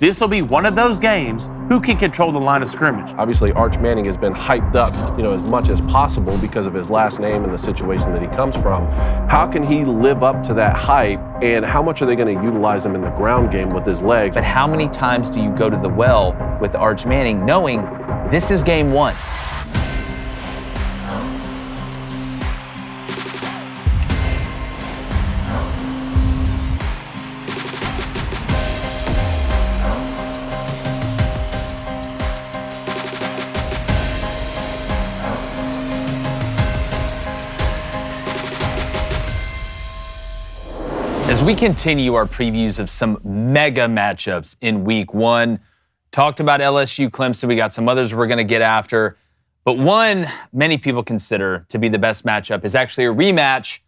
this will be one of those games who can control the line of scrimmage. Obviously, Arch Manning has been hyped up, as much as possible because of his last name and the situation that he comes from. How can he live up to that hype, and how much are they going to utilize him in the ground game with his legs? But how many times do you go to the well with Arch Manning knowing this is game one? As we continue our previews of some mega matchups in week one, talked about LSU, Clemson, we got some others we're going to get after, but one many people consider to be the best matchup is actually a rematch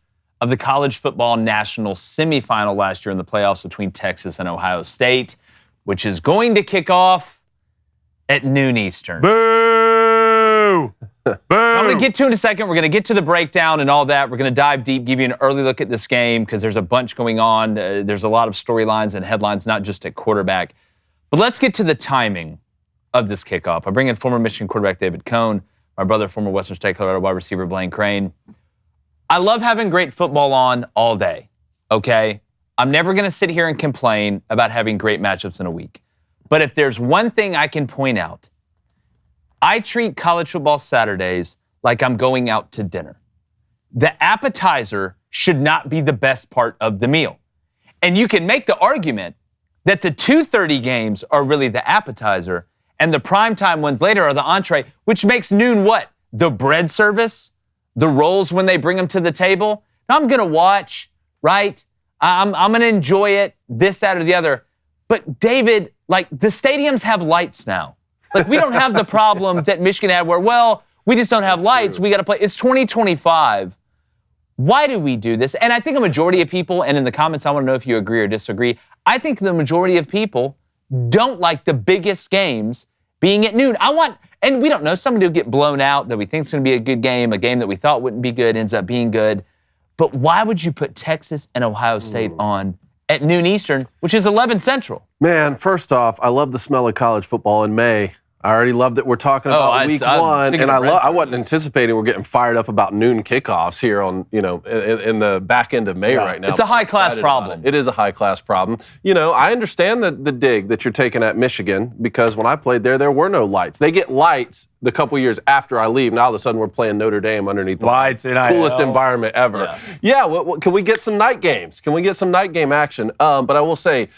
of the college football national semifinal last year in the playoffs between Texas and Ohio State, which is going to kick off at noon Eastern. Boo! Boo! I'm going to get to it in a second. We're going to get to the breakdown and all that. We're going to dive deep, give you an early look at this game because there's a bunch going on. There's a lot of storylines and headlines, not just at quarterback. But let's get to the timing of this kickoff. I bring in former Michigan quarterback David Cohn, my brother, former Western State Colorado wide receiver Blaine Crain. I love having great football on all day, okay? I'm never going to sit here and complain about having great matchups in a week. But if there's one thing I can point out, I treat college football Saturdays like I'm going out to dinner. The appetizer should not be the best part of the meal. And you can make the argument that the 2:30 games are really the appetizer and the primetime ones later are the entree, which makes noon what? The bread service? The rolls when they bring them to the table? Now I'm going to watch, right? I'm going to enjoy it, this, that, or the other. But David, like the stadiums have lights now. Like, we don't have the problem that Michigan had where, well, we just don't have lights. We got to play. It's 2025. Why do we do this? And I think a majority of people, and in the comments, I want to know if you agree or disagree. I think the majority of people don't like the biggest games being at noon. And we don't know, somebody will get blown out that we think is going to be a good game, a game that we thought wouldn't be good, ends up being good. But why would you put Texas and Ohio State on at noon Eastern, which is 11 Central? Man, first off, I love the smell of college football in May. I already love that we're talking about week one, and I wasn't anticipating we're getting fired up about noon kickoffs here on, in the back end of May right now. It's a high-class problem. It is a high-class problem. I understand the dig that you're taking at Michigan because when I played there were no lights. They get lights the couple years after I leave. Now all of a sudden we're playing Notre Dame underneath the lights, coolest environment ever. Yeah, can we get some night games? Can we get some night game action? But I will say,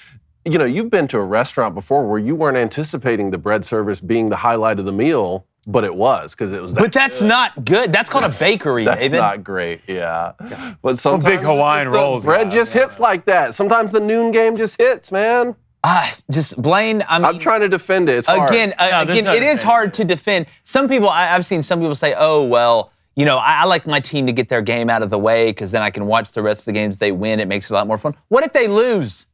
you've been to a restaurant before where you weren't anticipating the bread service being the highlight of the meal, but it was because it was that. But that's not good. That's called a bakery, David. David. That's not great, yeah. But sometimes big Hawaiian rolls. Bread just hits like that. Sometimes the noon game just hits, man. Just Blaine, I'm trying to defend it. It's hard. Again, it is hard to defend. Some people, I've seen some people say, oh, well, I like my team to get their game out of the way because then I can watch the rest of the games they win. It makes it a lot more fun. What if they lose?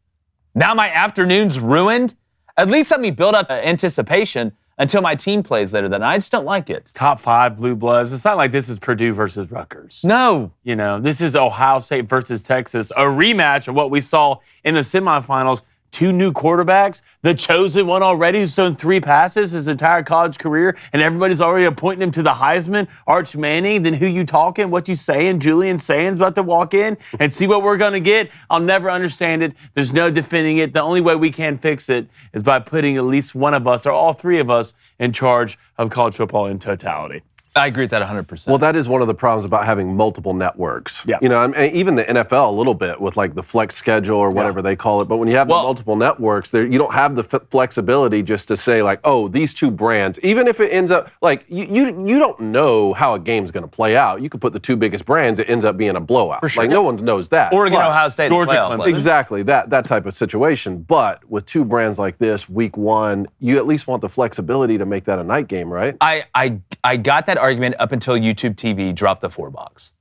Now my afternoon's ruined? At least let me build up anticipation until my team plays later that night. I just don't like it. It's top 5 Blue Bloods. It's not like this is Purdue versus Rutgers. No. This is Ohio State versus Texas, a rematch of what we saw in the semifinals. 2 new quarterbacks, the chosen one already who's thrown 3 passes his entire college career, and everybody's already appointing him to the Heisman, Arch Manning. Then who you talking, what you saying, Julian Sands about to walk in and see what we're going to get. I'll never understand it. There's no defending it. The only way we can fix it is by putting at least one of us or all 3 of us in charge of college football in totality. I agree with that 100%. Well, that is one of the problems about having multiple networks. Yeah. And even the NFL a little bit with like the flex schedule or whatever they call it. But when you have the multiple networks, you don't have the flexibility just to say like, oh, these 2 brands. Even if it ends up like you don't know how a game's going to play out. You could put the 2 biggest brands, it ends up being a blowout. For sure. Like no one knows that. Oregon, Ohio State, Georgia, Clemson. Exactly that type of situation. But with 2 brands like this, week one, you at least want the flexibility to make that a night game, right? I got that argument up until YouTube TV dropped the 4 box.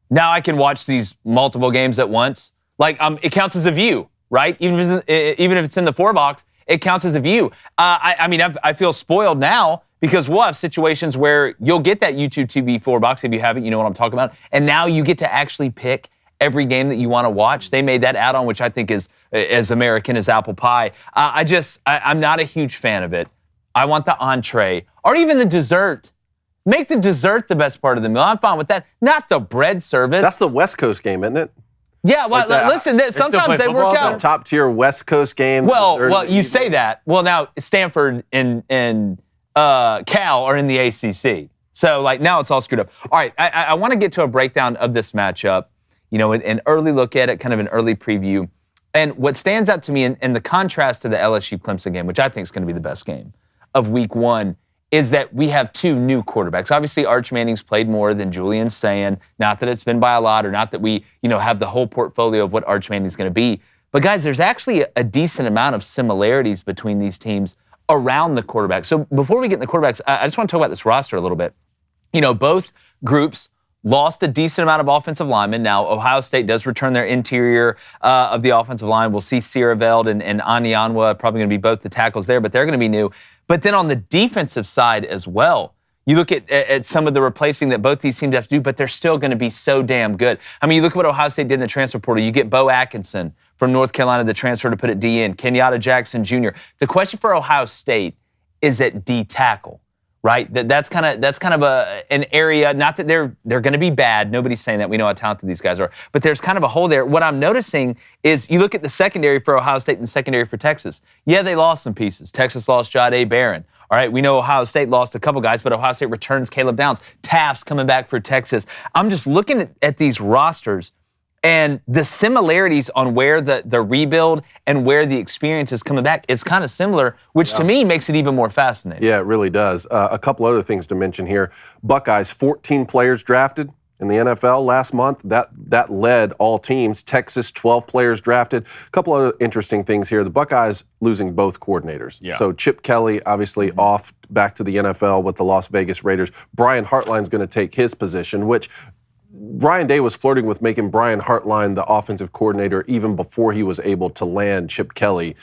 Now I can watch these multiple games at once. Like it counts as a view, right? Even if it's in the 4 box, it counts as a view. I feel spoiled now because we'll have situations where you'll get that YouTube TV 4 box if you haven't. You know what I'm talking about. And now you get to actually pick every game that you want to watch. They made that add-on, which I think is as American as apple pie. I'm not a huge fan of it. I want the entree or even the dessert. Make the dessert the best part of the meal. I'm fine with that. Not the bread service. That's the West Coast game, isn't it? Yeah, well, listen, sometimes they work out. Top tier West Coast game. Well, you say that. Well, now Stanford and Cal are in the ACC. So, now it's all screwed up. All right, I want to get to a breakdown of this matchup, an early look at it, kind of an early preview. And what stands out to me in the contrast to the LSU-Clemson game, which I think is going to be the best game of week 1, is that we have 2 new quarterbacks. Obviously, Arch Manning's played more than Julian's saying. Not that it's been by a lot or not that we, have the whole portfolio of what Arch Manning's going to be. But, guys, there's actually a decent amount of similarities between these teams around the quarterback. So before we get into the quarterbacks, I just want to talk about this roster a little bit. Both groups lost a decent amount of offensive linemen. Now, Ohio State does return their interior of the offensive line. We'll see Sierraveld and Anyanwa probably going to be both the tackles there, but they're going to be new. But then on the defensive side as well, you look at some of the replacing that both these teams have to do, but they're still going to be so damn good. I mean, you look at what Ohio State did in the transfer portal. You get Bo Atkinson from North Carolina, the transfer to put at D in, Kenyatta Jackson Jr. The question for Ohio State is at D tackle, right? That's kind of an area. Not that they're going to be bad. Nobody's saying that. We know how talented these guys are, but there's kind of a hole there. What I'm noticing is you look at the secondary for Ohio State and the secondary for Texas. Yeah, they lost some pieces. Texas lost Jahdae Barron. All right, we know Ohio State lost a couple guys, but Ohio State returns Caleb Downs. Taft's coming back for Texas. I'm just looking at these rosters and the similarities on where the rebuild and where the experience is coming back, it's kind of similar, which to me makes it even more fascinating. Yeah, it really does. A couple other things to mention here. Buckeyes, 14 players drafted in the NFL last month. That led all teams. Texas, 12 players drafted. A couple other interesting things here. The Buckeyes losing both coordinators. Yeah. So Chip Kelly, obviously off back to the NFL with the Las Vegas Raiders. Brian Hartline's going to take his position, which Ryan Day was flirting with making Brian Hartline the offensive coordinator even before he was able to land Chip Kelly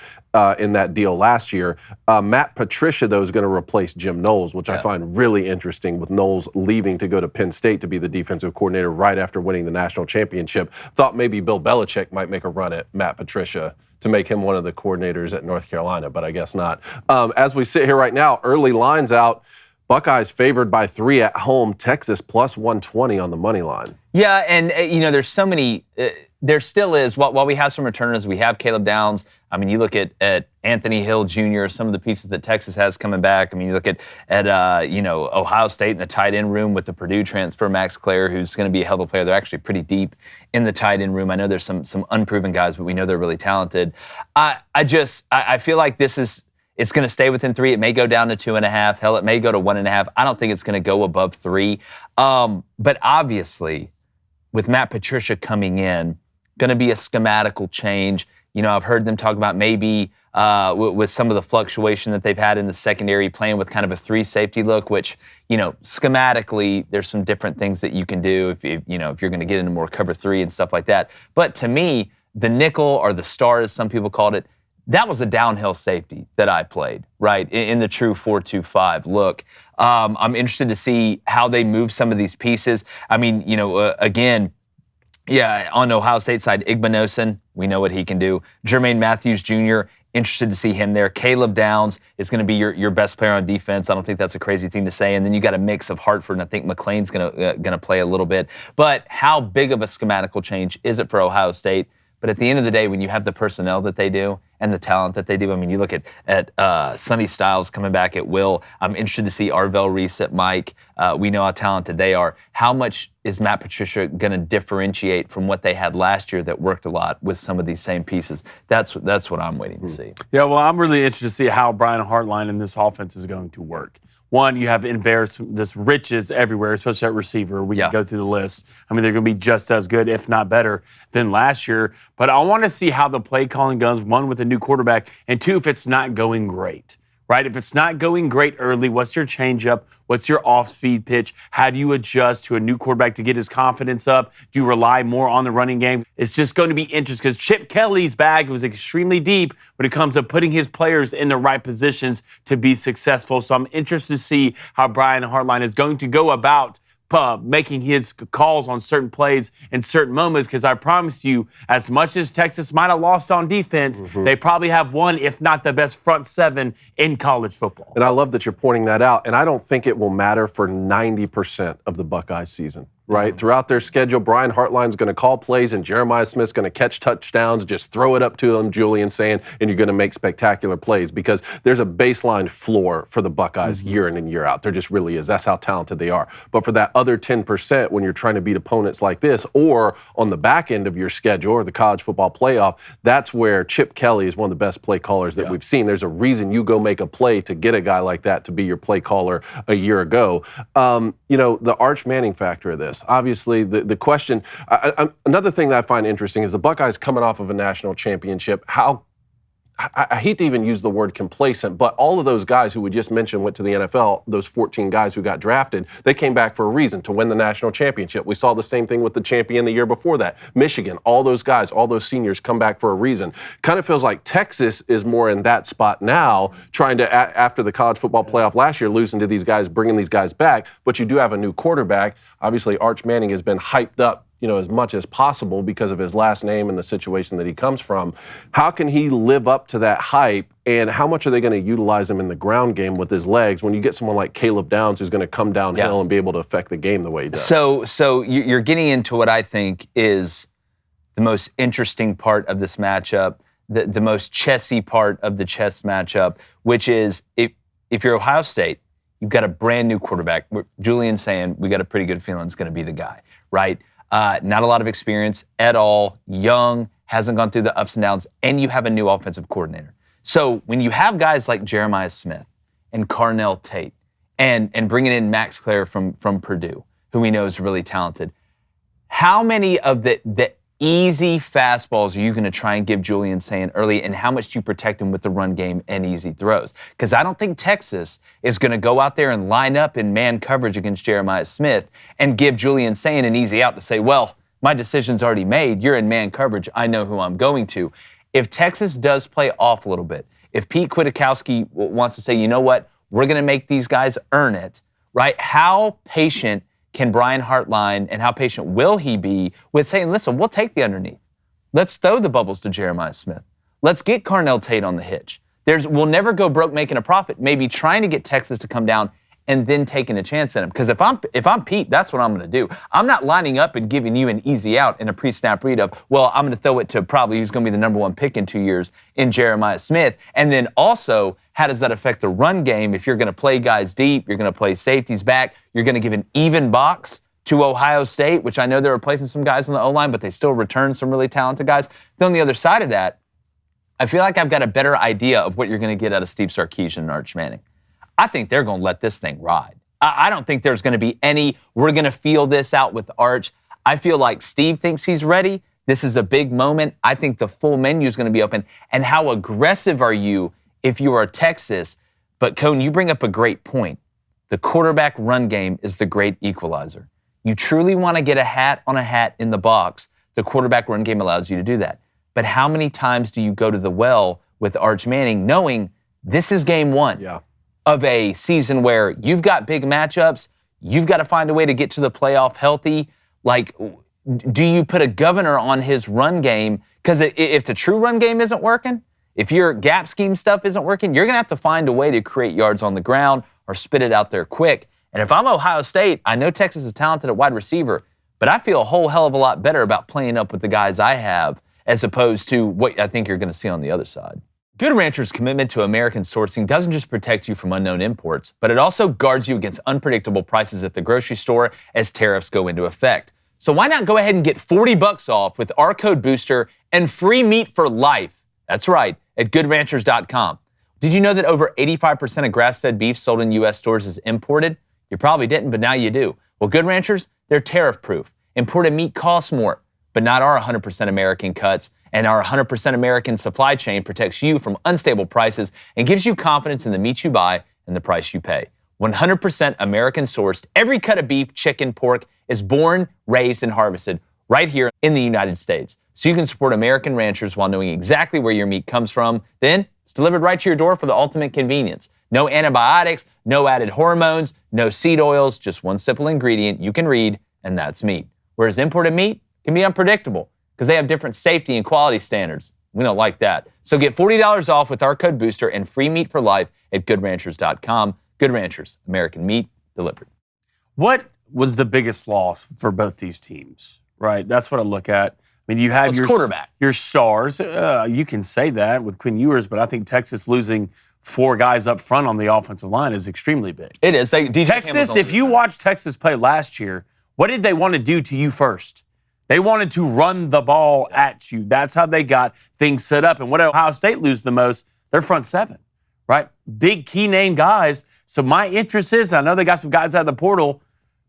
in that deal last year. Matt Patricia, though, is going to replace Jim Knowles, which I find really interesting, with Knowles leaving to go to Penn State to be the defensive coordinator right after winning the national championship. Thought maybe Bill Belichick might make a run at Matt Patricia to make him one of the coordinators at North Carolina, but I guess not. As we sit here right now, early lines out. Buckeyes favored by 3 at home. Texas plus 120 on the money line. Yeah, and there's so many. There still is. While we have some returners, we have Caleb Downs. I mean, you look at Anthony Hill Jr., some of the pieces that Texas has coming back. I mean, you look at Ohio State in the tight end room with the Purdue transfer, Max Clare, who's going to be a hell of a player. They're actually pretty deep in the tight end room. I know there's some unproven guys, but we know they're really talented. I feel like this is. It's going to stay within 3. It may go down to 2.5. Hell, it may go to 1.5. I don't think it's going to go above 3. But obviously, with Matt Patricia coming in, going to be a schematical change. I've heard them talk about maybe with some of the fluctuation that they've had in the secondary, playing with kind of a 3 safety look, which, schematically, there's some different things that you can do if you're going to get into more cover 3 and stuff like that. But to me, the nickel or the star, as some people called it, that was a downhill safety that I played, right, in the true 4-2-5 look. I'm interested to see how they move some of these pieces. I mean, again, on Ohio State side, Igbinosun, we know what he can do. Jermaine Matthews Jr., interested to see him there. Caleb Downs is going to be your best player on defense. I don't think that's a crazy thing to say. And then you got a mix of Hartford, and I think McLean's going to play a little bit. But how big of a schematical change is it for Ohio State? But at the end of the day, when you have the personnel that they do and the talent that they do, I mean, you look at Sonny Styles coming back at will. I'm interested to see Arvell Reese at Mike. We know how talented they are. How much is Matt Patricia going to differentiate from what they had last year that worked a lot with some of these same pieces? That's what I'm waiting to see. Yeah, well, I'm really interested to see how Brian Hartline and this offense is going to work. One, you have this riches everywhere, especially at receiver. We can go through the list. I mean, they're going to be just as good, if not better, than last year. But I want to see how the play calling goes, one, with a new quarterback, and two, if it's not going great, right? If it's not going great early, what's your changeup? What's your off-speed pitch? How do you adjust to a new quarterback to get his confidence up? Do you rely more on the running game? It's just going to be interesting because Chip Kelly's bag was extremely deep when it comes to putting his players in the right positions to be successful. So I'm interested to see how Brian Hartline is going to go about making his calls on certain plays in certain moments, because I promise you, as much as Texas might have lost on defense, they probably have one, if not the best front seven in college football. And I love that you're pointing that out, and I don't think it will matter for 90% of the Buckeye season. Right? Throughout their schedule, Brian Hartline's going to call plays and Jeremiah Smith's going to catch touchdowns, just throw it up to him, Julian saying, and you're going to make spectacular plays, because there's a baseline floor for the Buckeyes year in and year out. There just really is. That's how talented they are. But for that other 10%, when you're trying to beat opponents like this, or on the back end of your schedule or the college football playoff, that's where Chip Kelly is one of the best play callers that we've seen. There's a reason you go make a play to get a guy like that to be your play caller a year ago. The Arch Manning factor of this. Obviously, the question, another thing that I find interesting is the Buckeyes coming off of a national championship. I hate to even use the word complacent, but all of those guys who we just mentioned went to the NFL, those 14 guys who got drafted, they came back for a reason, to win the national championship. We saw the same thing with the champion the year before that. Michigan, all those guys, all those seniors come back for a reason. Kind of feels like Texas is more in that spot now, trying to, after the college football playoff last year, losing to these guys, bringing these guys back, but you do have a new quarterback. Obviously, Arch Manning has been hyped up as much as possible because of his last name and the situation that he comes from. How can he live up to that hype, and how much are they going to utilize him in the ground game with his legs when you get someone like Caleb Downs who's going to come downhill and be able to affect the game the way he does? So you're getting into what I think is the most interesting part of this matchup, the most chessy part of the chess matchup, which is if you're Ohio State, you've got a brand new quarterback. Julian's saying we got a pretty good feeling it's going to be the guy, right? Not a lot of experience at all, young, hasn't gone through the ups and downs, and you have a new offensive coordinator. So when you have guys like Jeremiah Smith and Carnell Tate and bringing in Max Clare from Purdue, who we know is really talented, how many of the easy fastballs are you going to try and give Julian Sayin early, and how much do you protect him with the run game and easy throws? Because I don't think Texas is going to go out there and line up in man coverage against Jeremiah Smith and give Julian Sayin an easy out to say, well, my decision's already made. You're in man coverage. I know who I'm going to. If Texas does play off a little bit, if Pete Kwiatkowski wants to say, you know what, we're going to make these guys earn it, right? How patient can Brian Hartline, and how patient will he be with saying, listen, we'll take the underneath. Let's throw the bubbles to Jeremiah Smith. Let's get Carnell Tate on the hitch. We'll never go broke making a profit, maybe trying to get Texas to come down and then taking a chance at him. Because if I'm Pete, that's what I'm going to do. I'm not lining up and giving you an easy out in a pre-snap read of, well, I'm going to throw it to probably who's going to be the number one pick in 2 years in Jeremiah Smith. And then also, how does that affect the run game? If you're going to play guys deep, you're going to play safeties back, you're going to give an even box to Ohio State, which I know they're replacing some guys on the O-line, but they still return some really talented guys. Then on the other side of that, I feel like I've got a better idea of what you're going to get out of Steve Sarkisian and Arch Manning. I think they're going to let this thing ride. I don't think there's going to be we're going to feel this out with Arch. I feel like Steve thinks he's ready. This is a big moment. I think the full menu is going to be open. And how aggressive are you if you are Texas? But, Cone, you bring up a great point. The quarterback run game is the great equalizer. You truly want to get a hat on a hat in the box. The quarterback run game allows you to do that. But how many times do you go to the well with Arch Manning knowing this is game one of a season where you've got big matchups, you've got to find a way to get to the playoff healthy? Like, do you put a governor on his run game? Because if the true run game isn't working, if your gap scheme stuff isn't working, you're going to have to find a way to create yards on the ground or spit it out there quick. And if I'm Ohio State, I know Texas is talented at wide receiver, but I feel a whole hell of a lot better about playing up with the guys I have as opposed to what I think you're going to see on the other side. Good Rancher's commitment to American sourcing doesn't just protect you from unknown imports, but it also guards you against unpredictable prices at the grocery store as tariffs go into effect. So why not go ahead and get $40 off with our code BOOSTER and free meat for life? That's right, at goodranchers.com. Did you know that over 85% of grass-fed beef sold in U.S. stores is imported? You probably didn't, but now you do. Well, Good Ranchers, they're tariff-proof. Imported meat costs more, but not our 100% American cuts. And our 100% American supply chain protects you from unstable prices and gives you confidence in the meat you buy and the price you pay. 100% American sourced, every cut of beef, chicken, pork is born, raised, and harvested right here in the United States. So you can support American ranchers while knowing exactly where your meat comes from. Then it's delivered right to your door for the ultimate convenience. No antibiotics, no added hormones, no seed oils, just one simple ingredient you can read, and that's meat. Whereas imported meat can be unpredictable because they have different safety and quality standards. We don't like that. So get $40 off with our code BOOSTER and free meat for life at GoodRanchers.com. Good Ranchers, American meat delivered. What was the biggest loss for both these teams, right? That's what I look at. I mean, you have your quarterback, your stars. You can say that with Quinn Ewers, but I think Texas losing 4 guys up front on the offensive line is extremely big. It is. Texas, if you watched Texas play last year, what did they want to do to you first? They wanted to run the ball at you. That's how they got things set up. And what Ohio State lose the most? Their front 7, right? Big key name guys. So my interest is, I know they got some guys out of the portal,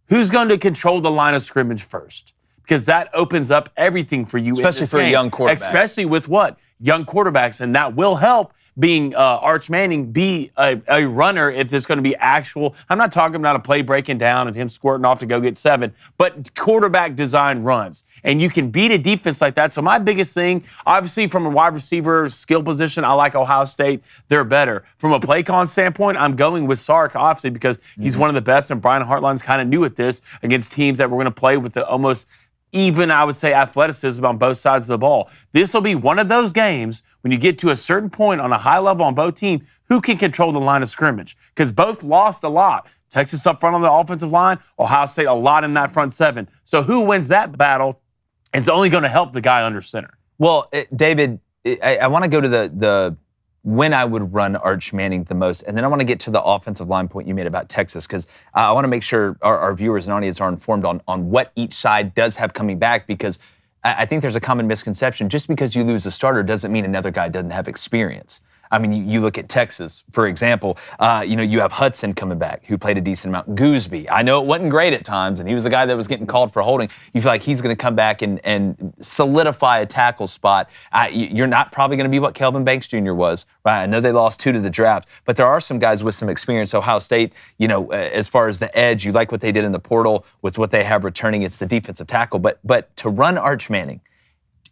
who's going to control the line of scrimmage first? Because that opens up everything for you. Especially for a young quarterback. Especially with what? Young quarterbacks. And that will help being Arch Manning be a runner if there's going to be actual. I'm not talking about a play breaking down and him squirting off to go get 7, but quarterback design runs. And you can beat a defense like that. So my biggest thing, obviously from a wide receiver skill position, I like Ohio State. They're better. From a play con standpoint, I'm going with Sark, obviously, because he's one of the best. And Brian Hartline's kind of new at this against teams that we're going to play with the almost even, I would say, athleticism on both sides of the ball. This will be one of those games when you get to a certain point on a high level on both teams, who can control the line of scrimmage? Because both lost a lot. Texas up front on the offensive line, Ohio State a lot in that front 7. So who wins that battle is only going to help the guy under center. Well, David, I want to go to the when I would run Arch Manning the most, and then I want to get to the offensive line point you made about Texas, because I want to make sure our viewers and audience are informed on what each side does have coming back, because I think there's a common misconception. Just because you lose a starter doesn't mean another guy doesn't have experience. I mean, you look at Texas, for example, you have Hudson coming back, who played a decent amount. Gooseby, I know it wasn't great at times, and he was the guy that was getting called for holding. You feel like he's going to come back and solidify a tackle spot. You're not probably going to be what Kelvin Banks Jr. was, right? I know they lost 2 to the draft, but there are some guys with some experience. Ohio State, as far as the edge, you like what they did in the portal with what they have returning. It's the defensive tackle. But to run Arch Manning,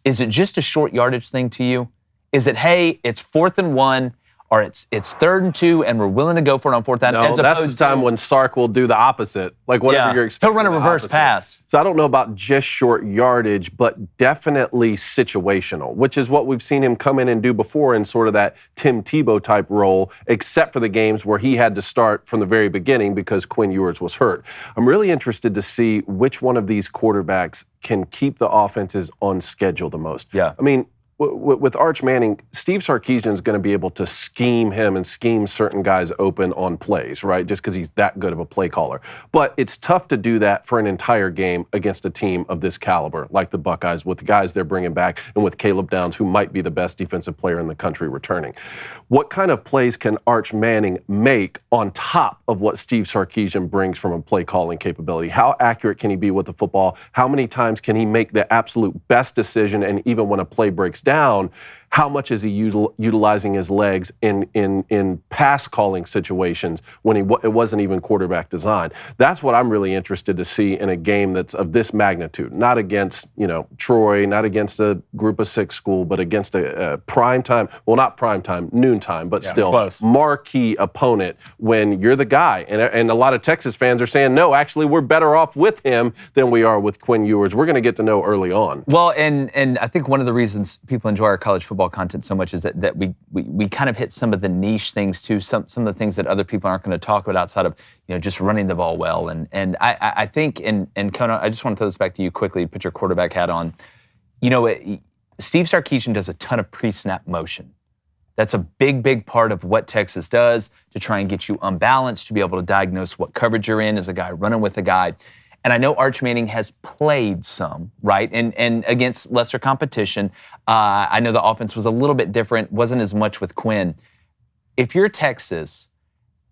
is it just a short yardage thing to you? Is it, hey, it's 4th and 1, or it's 3rd and 2, and we're willing to go for it on 4th down? No, that's the time when Sark will do the opposite, like whatever you're expecting. He'll run a reverse pass. So I don't know about just short yardage, but definitely situational, which is what we've seen him come in and do before in sort of that Tim Tebow type role, except for the games where he had to start from the very beginning because Quinn Ewers was hurt. I'm really interested to see which one of these quarterbacks can keep the offenses on schedule the most. Yeah. I mean, with Arch Manning, Steve Sarkisian is going to be able to scheme him and scheme certain guys open on plays, right? Just because he's that good of a play caller. But it's tough to do that for an entire game against a team of this caliber, like the Buckeyes, with the guys they're bringing back and with Caleb Downs, who might be the best defensive player in the country returning. What kind of plays can Arch Manning make on top of what Steve Sarkisian brings from a play calling capability? How accurate can he be with the football? How many times can he make the absolute best decision? And even when a play breaks down, how much is he utilizing his legs in pass calling situations when it wasn't even quarterback design? That's what I'm really interested to see in a game that's of this magnitude. Not against Troy, not against a Group of 6 school, but against a prime time. Well, not prime time, noon time, but still close. Marquee opponent when you're the guy. And a lot of Texas fans are saying, no, actually, we're better off with him than we are with Quinn Ewers. We're going to get to know early on. Well, and I think one of the reasons people enjoy our college football content so much is that we kind of hit some of the niche things too, some of the things that other people aren't going to talk about outside of just running the ball well. And I think, and Kona, I just want to throw this back to you quickly, put your quarterback hat on. Steve Sarkisian does a ton of pre-snap motion. That's a big part of what Texas does to try and get you unbalanced, to be able to diagnose what coverage you're in as a guy running with a guy. And I know Arch Manning has played some, right? And against lesser competition. I know the offense was a little bit different, wasn't as much with Quinn. If you're Texas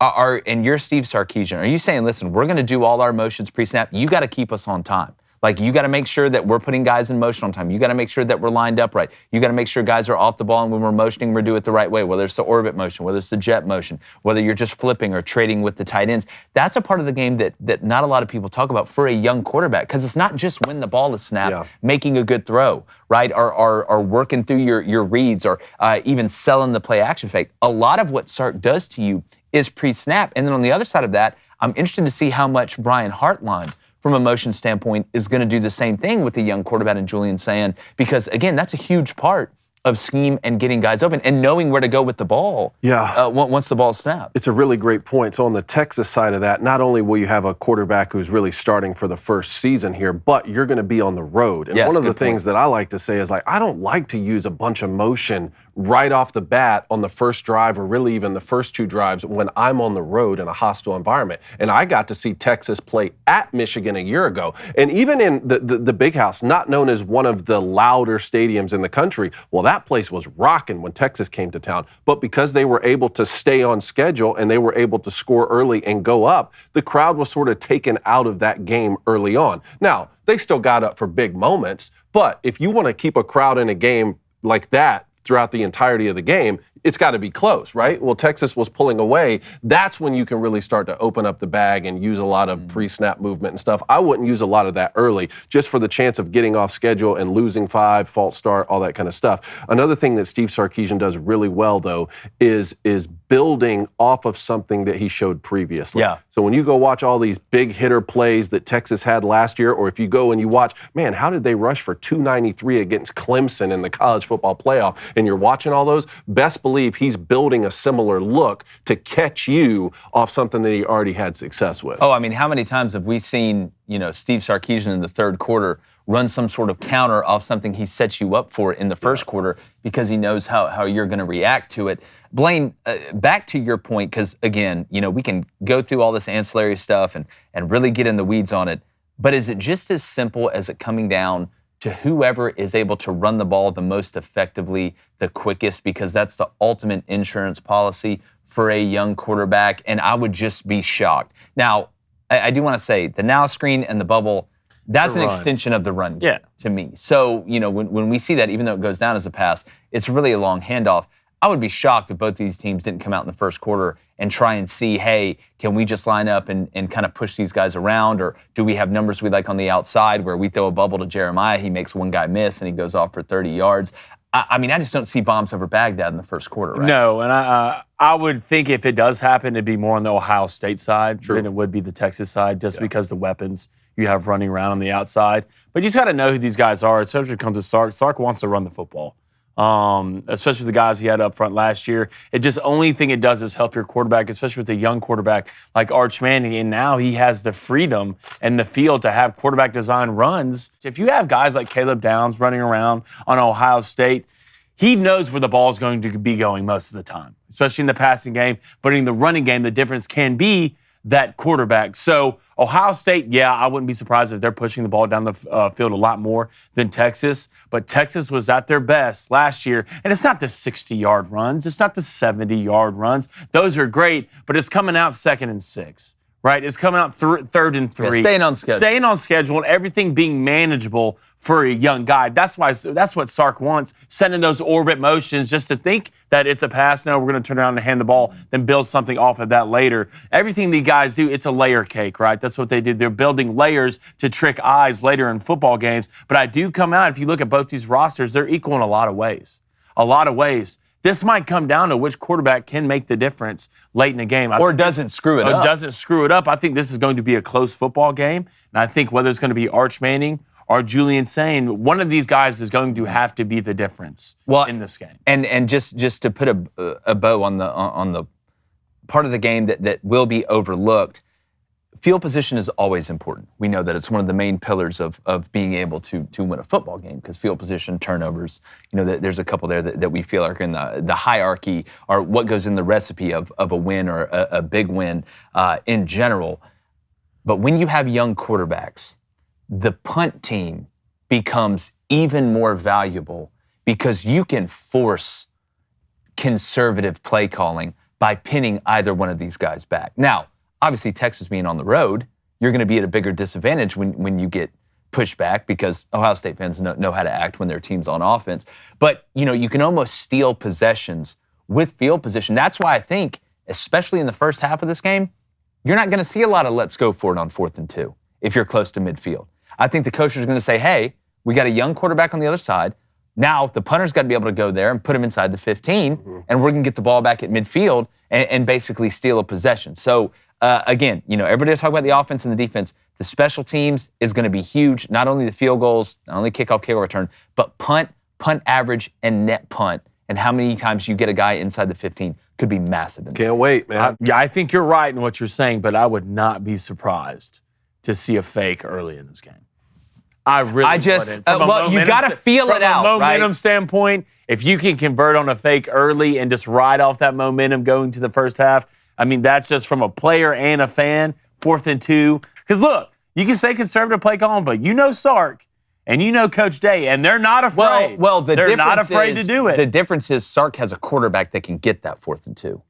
and you're Steve Sarkisian, are you saying, listen, we're going to do all our motions pre-snap, you got to keep us on time? Like, you got to make sure that we're putting guys in motion on time. You got to make sure that we're lined up right. You got to make sure guys are off the ball, and when we're motioning, we're doing it the right way, whether it's the orbit motion, whether it's the jet motion, whether you're just flipping or trading with the tight ends. That's a part of the game that not a lot of people talk about for a young quarterback, because it's not just when the ball is snapped, making a good throw, right, or working through your reads, or even selling the play action fake. A lot of what Sark does to you is pre-snap. And then on the other side of that, I'm interested to see how much Brian Hartline, from a motion standpoint, is going to do the same thing with the young quarterback and Julian Sand, because, again, that's a huge part of scheme and getting guys open and knowing where to go with the ball once the ball snaps. It's a really great point. So on the Texas side of that, not only will you have a quarterback who's really starting for the first season here, but you're going to be on the road. And one of the things that I like to say is, like, I don't like to use a bunch of motion right off the bat on the first drive, or really even the first two drives, when I'm on the road in a hostile environment. And I got to see Texas play at Michigan a year ago. And even in the Big House, not known as one of the louder stadiums in the country, well, that place was rocking when Texas came to town. But because they were able to stay on schedule and they were able to score early and go up, the crowd was sort of taken out of that game early on. Now, they still got up for big moments, but if you want to keep a crowd in a game like that throughout the entirety of the game, it's got to be close, right? Well, Texas was pulling away. That's when you can really start to open up the bag and use a lot of pre-snap movement and stuff. I wouldn't use a lot of that early, just for the chance of getting off schedule and losing 5, false start, all that kind of stuff. Another thing that Steve Sarkisian does really well, though, is building off of something that he showed previously. Yeah. So when you go watch all these big hitter plays that Texas had last year, or if you go and you watch, man, how did they rush for 293 against Clemson in the college football playoff? And you're watching all those, best believe he's building a similar look to catch you off something that he already had success with. Oh, I mean, how many times have we seen, Steve Sarkisian in the third quarter run some sort of counter off something he sets you up for in the first quarter, because he knows how you're going to react to it. Blaine, back to your point, because, again, we can go through all this ancillary stuff and really get in the weeds on it, but is it just as simple as it coming down to whoever is able to run the ball the most effectively, the quickest, because that's the ultimate insurance policy for a young quarterback? And I would just be shocked. Now, I do want to say the now screen and the bubble, that's an extension of the run game to me. So, when we see that, even though it goes down as a pass, it's really a long handoff. I would be shocked if both these teams didn't come out in the first quarter and try and see, hey, can we just line up and kind of push these guys around? Or do we have numbers we like on the outside where we throw a bubble to Jeremiah, he makes one guy miss, and he goes off for 30 yards? I mean, I just don't see bombs over Baghdad in the first quarter, right? No, and I would think if it does happen, it'd be more on the Ohio State side than it would be the Texas side, just because the weapons you have running around on the outside. But you just got to know who these guys are, especially when it comes to Sark. Sark wants to run the football. Especially with the guys he had up front last year. It just, only thing it does is help your quarterback, especially with a young quarterback like Arch Manning. And now he has the freedom and the field to have quarterback design runs. If you have guys like Caleb Downs running around on Ohio State, he knows where the ball is going to be going most of the time, especially in the passing game. But in the running game, the difference can be that quarterback. So Ohio State, I wouldn't be surprised if they're pushing the ball down the field a lot more than Texas. But Texas was at their best last year. And it's not the 60-yard runs. It's not the 70-yard runs. Those are great, but it's coming out 2nd and 6, right? It's coming out 3rd and 3. Yeah, staying on schedule. Staying on schedule and everything being manageable for a young guy. That's what Sark wants, sending those orbit motions just to think that it's a pass. No, we're going to turn around and hand the ball, then build something off of that later. Everything these guys do, it's a layer cake, right? That's what they do. They're building layers to trick eyes later in football games. But I do come out, if you look at both these rosters, they're equal in a lot of ways. A lot of ways. This might come down to which quarterback can make the difference late in the game. Or doesn't screw it up. Doesn't screw it up. I think this is going to be a close football game. And I think whether it's going to be Arch Manning or Julian Sane, one of these guys is going to have to be the difference in this game. And just to put a bow on the part of the game that will be overlooked, field position is always important. We know that it's one of the main pillars of being able to win a football game, because field position, turnovers, there's a couple there that we feel are in the hierarchy, or what goes in the recipe of a win, or a big win in general. But when you have young quarterbacks, the punt team becomes even more valuable, because you can force conservative play calling by pinning either one of these guys back. Now, obviously, Texas being on the road, you're going to be at a bigger disadvantage when you get push back because Ohio State fans know how to act when their team's on offense. But, you can almost steal possessions with field position. That's why I think, especially in the first half of this game, you're not going to see a lot of let's go for it on 4th and 2 if you're close to midfield. I think the coach is going to say, hey, we got a young quarterback on the other side. Now the punter's got to be able to go there and put him inside the 15, and we're going to get the ball back at midfield and basically steal a possession. So, again, everybody talk about the offense and the defense. The special teams is going to be huge. Not only the field goals, not only kickoff, return, but punt average, and net punt. And how many times you get a guy inside the 15 could be massive. Can't wait, man. I think you're right in what you're saying, but I would not be surprised to see a fake early in this game. I just, you got to feel it out, From a momentum right? standpoint, if you can convert on a fake early and just ride off that momentum going to the first half, I mean, that's just from a player and a fan, 4th and 2. Because look, you can say conservative play calling, but Sark and Coach Day, and they're not afraid. They're not afraid to do it. The difference is Sark has a quarterback that can get that 4th and 2.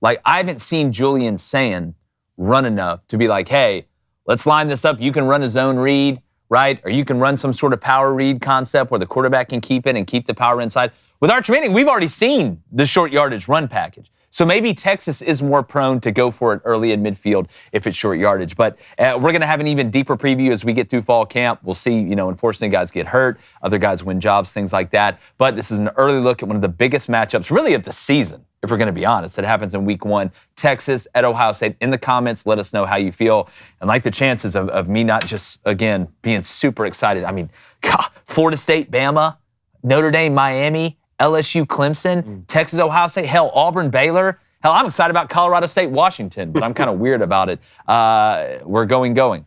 Like, I haven't seen Julian Sand run enough to be like, hey, let's line this up. You can run a zone read, right? Or you can run some sort of power read concept where the quarterback can keep it and keep the power inside. With Arch Manning, we've already seen the short yardage run package. So maybe Texas is more prone to go for it early in midfield if it's short yardage. But we're going to have an even deeper preview as we get through fall camp. We'll see, unfortunately, guys get hurt. Other guys win jobs, things like that. But this is an early look at one of the biggest matchups, really, of the season, if we're going to be honest. It happens in week 1. Texas at Ohio State. In the comments, let us know how you feel. And like the chances of me not just, again, being super excited. I mean, God, Florida State, Bama, Notre Dame, Miami, LSU, Clemson, Texas, Ohio State, hell, Auburn, Baylor. Hell, I'm excited about Colorado State, Washington, but I'm kind of weird about it. We're going. Gone.